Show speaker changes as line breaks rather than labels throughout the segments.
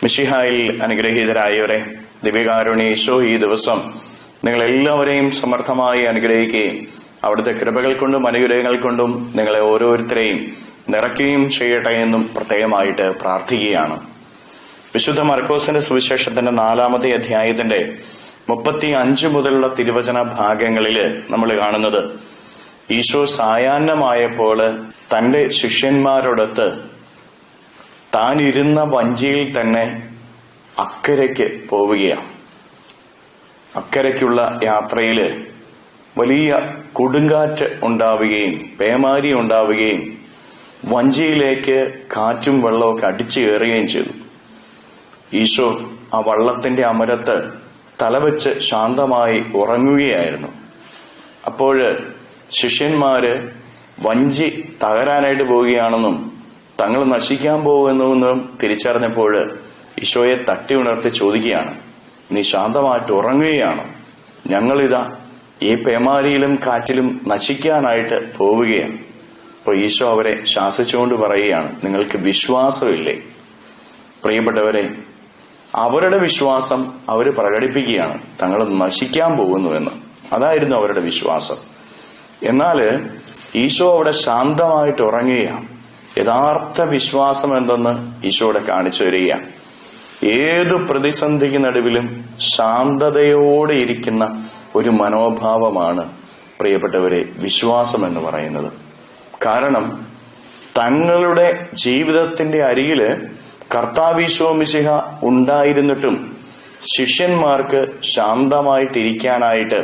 മിശിഹായിൽ അനുഗ്രഹീതരായവരെ, ദിവ്യകാരുണ്യ ഈശോ ഈ ദിവസം നിങ്ങളെല്ലാവരെയും സമർത്ഥമായി അനുഗ്രഹിക്കുകയും അവിടുത്തെ കൃപകൾ കൊണ്ടും അനുഗ്രഹങ്ങൾ കൊണ്ടും നിങ്ങളെ ഓരോരുത്തരെയും നിറയ്ക്കുകയും ചെയ്യട്ടെ എന്നും പ്രത്യേകമായിട്ട് പ്രാർത്ഥിക്കുകയാണ്. വിശുദ്ധ മർക്കോസിന്റെ സുവിശേഷത്തിന്റെ 4-ാമത്തെ അധ്യായത്തിന്റെ 35 മുതലുള്ള തിരുവചന ഭാഗങ്ങളില് നമ്മൾ കാണുന്നത്, ഈശോ സായാഹ്നമായപ്പോൾ തന്റെ ശിഷ്യന്മാരോടൊത്ത് താൻ ഇരുന്ന വഞ്ചിയിൽ തന്നെ അക്കരയ്ക്ക് പോവുകയാണ്. അക്കരയ്ക്കുള്ള യാത്രയില് വലിയ കൊടുങ്കാറ്റ് ഉണ്ടാവുകയും പേമാരി ഉണ്ടാവുകയും വഞ്ചിയിലേക്ക് കാറ്റും വെള്ളമൊക്കെ അടിച്ചു കയറുകയും ചെയ്തു. ഈശോ ആ വള്ളത്തിന്റെ അമരത്ത് തലവെച്ച് ശാന്തമായി ഉറങ്ങുകയായിരുന്നു. അപ്പോഴ് ശിഷ്യന്മാര് വഞ്ചി തകരാനായിട്ട് പോവുകയാണെന്നും തങ്ങൾ നശിക്കാൻ പോകുമെന്നും തിരിച്ചറിഞ്ഞപ്പോൾ ഈശോയെ തട്ടി ഉണർത്തി ചോദിക്കുകയാണ്, നീ ശാന്തമായിട്ട് ഉറങ്ങുകയാണ്? ഞങ്ങളിതാ ഈ പേമാരിയിലും കാറ്റിലും നശിക്കാനായിട്ട് പോവുകയാണ്. അപ്പൊ ഈശോ അവരെ ശാസിച്ചുകൊണ്ട് പറയുകയാണ്, നിങ്ങൾക്ക് വിശ്വാസമില്ലേ? പ്രിയപ്പെട്ടവരെ, അവരുടെ വിശ്വാസം അവർ പ്രകടിപ്പിക്കുകയാണ്, തങ്ങൾ നശിക്കാൻ പോകുന്നുവെന്ന്. അതായിരുന്നു അവരുടെ വിശ്വാസം. എന്നാല് ഈശോ അവിടെ ശാന്തമായിട്ട് ഉറങ്ങുകയാണ്. യഥാർത്ഥ വിശ്വാസം എന്തെന്ന് ഈശോയുടെ കാണിച്ചു തരികയാണ്. ഏതു പ്രതിസന്ധിക്ക് നടുവിലും ശാന്തതയോടെ ഇരിക്കുന്ന ഒരു മനോഭാവമാണ് പ്രിയപ്പെട്ടവരെ വിശ്വാസം എന്ന് പറയുന്നത്. കാരണം തങ്ങളുടെ ജീവിതത്തിന്റെ അരികില് കർത്താവീശോ മിശിഹ ഉണ്ടായിരുന്നിട്ടും ശിഷ്യന്മാർക്ക് ശാന്തമായിട്ടിരിക്കാനായിട്ട്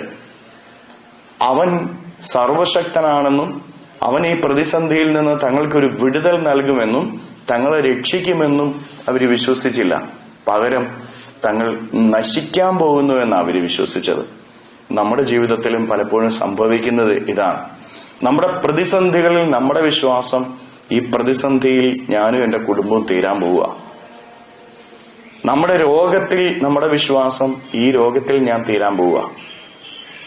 അവൻ സർവശക്തനാണെന്നും അവൻ ഈ പ്രതിസന്ധിയിൽ നിന്ന് തങ്ങൾക്കൊരു വിടുതൽ നൽകുമെന്നും തങ്ങളെ രക്ഷിക്കുമെന്നും അവര് വിശ്വസിച്ചില്ല. പകരം തങ്ങൾ നശിക്കാൻ പോകുന്നു എന്നാണ് അവര് വിശ്വസിച്ചത്. നമ്മുടെ ജീവിതത്തിലും പലപ്പോഴും സംഭവിക്കുന്നത് ഇതാണ്. നമ്മുടെ പ്രതിസന്ധികളിൽ നമ്മുടെ വിശ്വാസം, ഈ പ്രതിസന്ധിയിൽ ഞാനും എന്റെ കുടുംബവും തീരാൻ പോവുക. നമ്മുടെ രോഗത്തിൽ നമ്മുടെ വിശ്വാസം, ഈ രോഗത്തിൽ ഞാൻ തീരാൻ പോവുക.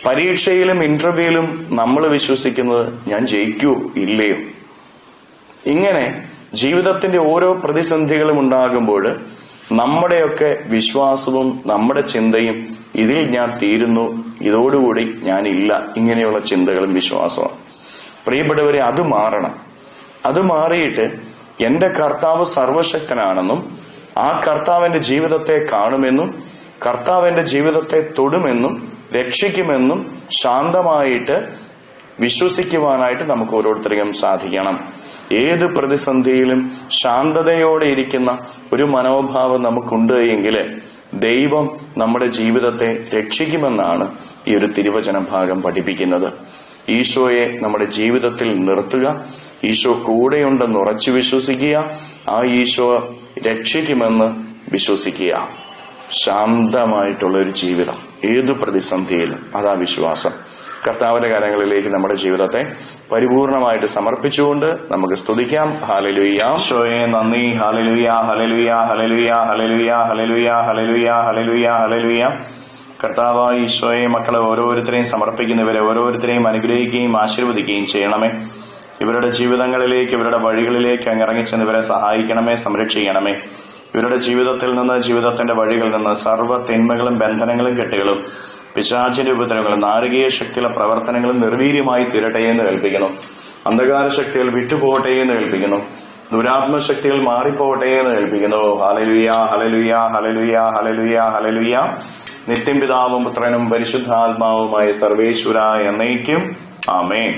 പരീക്ഷയിലും ഇന്റർവ്യൂയിലും നമ്മൾ വിശ്വസിക്കുന്നത് ഞാൻ ജയിക്കൂ ഇല്ലയോ. ഇങ്ങനെ ജീവിതത്തിന്റെ ഓരോ പ്രതിസന്ധികളും ഉണ്ടാകുമ്പോൾ നമ്മുടെയൊക്കെ വിശ്വാസവും നമ്മുടെ ചിന്തയും ഇതിൽ ഞാൻ തീരുന്നു, ഇതോടുകൂടി ഞാനില്ല, ഇങ്ങനെയുള്ള ചിന്തകളും വിശ്വാസമാണ്. പ്രിയപ്പെട്ടവരെ, അത് മാറണം. അത് മാറിയിട്ട് എന്റെ കർത്താവ് സർവശക്തനാണെന്നും ആ കർത്താവിന്റെ ജീവിതത്തെ കാണുമെന്നും കർത്താവിന്റെ ജീവിതത്തെ തൊടുമെന്നും രക്ഷിക്കുമെന്നും ശാന്തമായിട്ട് വിശ്വസിക്കുവാനായിട്ട് നമുക്ക് ഓരോരുത്തർക്കും സാധിക്കണം. ഏത് പ്രതിസന്ധിയിലും ശാന്തതയോടെ ഇരിക്കുന്ന ഒരു മനോഭാവം നമുക്കുണ്ട് എങ്കിൽ ദൈവം നമ്മുടെ ജീവിതത്തെ രക്ഷിക്കുമെന്നാണ് ഈ ഒരു തിരുവചന ഭാഗം പഠിപ്പിക്കുന്നത്. ഈശോയെ നമ്മുടെ ജീവിതത്തിൽ നിർത്തുക, ഈശോ കൂടെയുണ്ടെന്ന് ഉറച്ചു വിശ്വസിക്കുക, ആ ഈശോ രക്ഷിക്കുമെന്ന് വിശ്വസിക്കുക. ശാന്തമായിട്ടുള്ള ഒരു ജീവിതം ഏതു പ്രതിസന്ധിയിലും, അതാ വിശ്വാസം. കർത്താവിന്റെ കാര്യങ്ങളിലേക്ക് നമ്മുടെ ജീവിതത്തെ പരിപൂർണമായിട്ട് സമർപ്പിച്ചുകൊണ്ട് നമുക്ക് സ്തുതിക്കാം. ഹല്ലേലൂയ. ഈശോയെ നന്ദി. Hallelujah, hallelujah, hallelujah, hallelujah, hallelujah, hallelujah, hallelujah, hallelujah. കർത്താവായ ഈശോയെ മക്കളെ ഓരോരുത്തരെയും സമർപ്പിക്കുന്നവരെ ഓരോരുത്തരെയും അനുഗ്രഹിക്കുകയും ആശീർവദിക്കുകയും ചെയ്യണമേ. ഇവരുടെ ജീവിതങ്ങളിലേക്ക്, ഇവരുടെ വഴികളിലേക്ക് അങ്ങ് ഇറങ്ങിച്ചെന്ന് ഇവരെ സഹായിക്കണമേ, സംരക്ഷിക്കണമേ. ഇവരുടെ ജീവിതത്തിൽ നിന്ന്, ജീവിതത്തിന്റെ വഴികളിൽ നിന്ന് സർവ്വ തിന്മകളും ബന്ധനങ്ങളും കെട്ടുകളും പിശാചിന്റെ ഉപദ്രവങ്ങളും നാരകീയ ശക്തിയുള്ള പ്രവർത്തനങ്ങളും നിർവീര്യമായി തീരട്ടെ എന്ന് കൽപ്പിക്കുന്നു. അന്ധകാര ശക്തികൾ വിട്ടുപോകട്ടെ എന്ന് കൽപ്പിക്കുന്നു. ദുരാത്മശക്തികൾ മാറിപ്പോകട്ടെ എന്ന് കൽപ്പിക്കുന്നു. Hallelujah, hallelujah, hallelujah, hallelujah, hallelujah. നിത്യം പിതാവും പുത്രനും പരിശുദ്ധാത്മാവുമായ സർവേശ്വര എന്നേക്കും ആമേൻ.